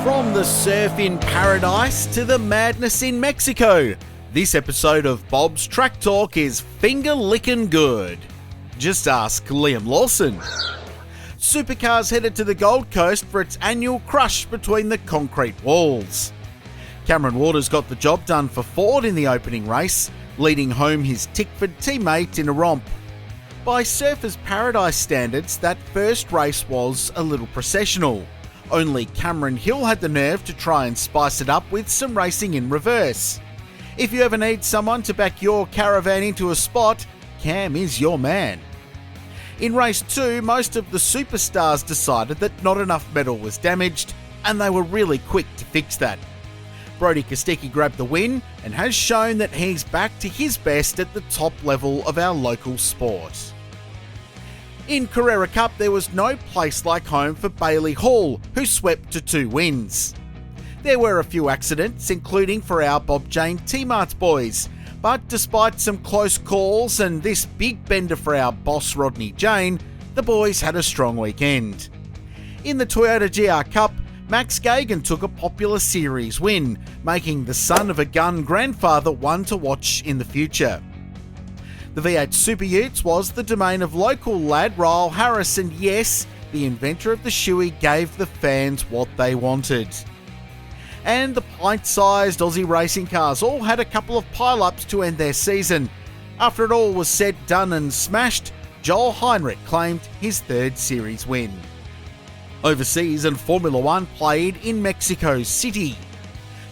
From the surf in paradise to the madness in Mexico, this episode of Bob's Track Talk is finger-licking good. Just ask Liam Lawson. Supercars headed to the Gold Coast for its annual crush between the concrete walls. Cameron Waters got the job done for Ford in the opening race, leading home his Tickford teammate in a romp. By surfers' paradise standards, that first race was a little processional. Only Cameron Hill had the nerve to try and spice it up with some racing in reverse. If you ever need someone to back your caravan into a spot, Cam is your man. In race 2, most of the superstars decided that not enough metal was damaged, and they were really quick to fix that. Brodie Kostecki grabbed the win and has shown that he's back to his best at the top level of our local sport. In Carrera Cup, there was no place like home for Bailey Hall, who swept to 2 wins. There were a few accidents, including for our Bob Jane T-Marts boys, but despite some close calls and this big bender for our boss Rodney Jane, the boys had a strong weekend. In the Toyota GR Cup, Max Gagan took a popular series win, making the son of a gun grandfather one to watch in the future. The V8 Super Utes was the domain of local lad Joel Harris, and yes, the inventor of the shoey gave the fans what they wanted. And the pint-sized Aussie racing cars all had a couple of pile-ups to end their season. After it all was said, done and smashed, Joel Heinrich claimed his 3rd series win. Overseas, and Formula One played in Mexico City.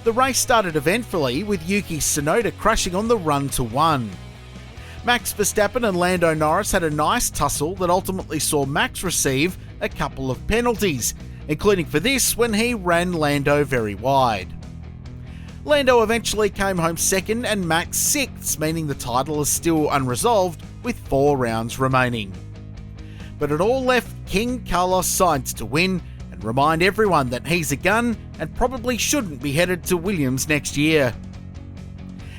The race started eventfully with Yuki Tsunoda crashing on the run to 1. Max Verstappen and Lando Norris had a nice tussle that ultimately saw Max receive a couple of penalties, including for this when he ran Lando very wide. Lando eventually came home 2nd and Max 6th, meaning the title is still unresolved with 4 rounds remaining. But it all left King Carlos Sainz to win and remind everyone that he's a gun and probably shouldn't be headed to Williams next year.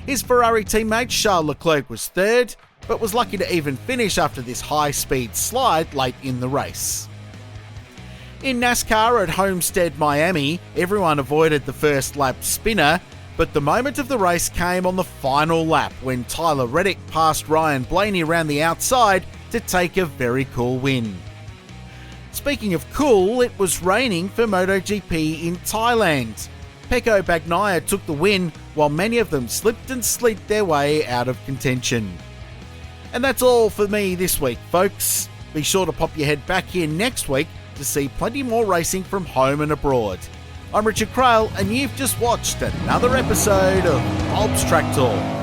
His Ferrari teammate Charles Leclerc was 3rd, but was lucky to even finish after this high-speed slide late in the race. In NASCAR at Homestead Miami, everyone avoided the first lap spinner, but the moment of the race came on the final lap when Tyler Reddick passed Ryan Blaney around the outside to take a very cool win. Speaking of cool, it was raining for MotoGP in Thailand. Pecco Bagnaya took the win, while many of them slipped and slid their way out of contention. And that's all for me this week, folks. Be sure to pop your head back here next week to see plenty more racing from home and abroad. I'm Richard Crail, and you've just watched another episode of Bob's Track Talk.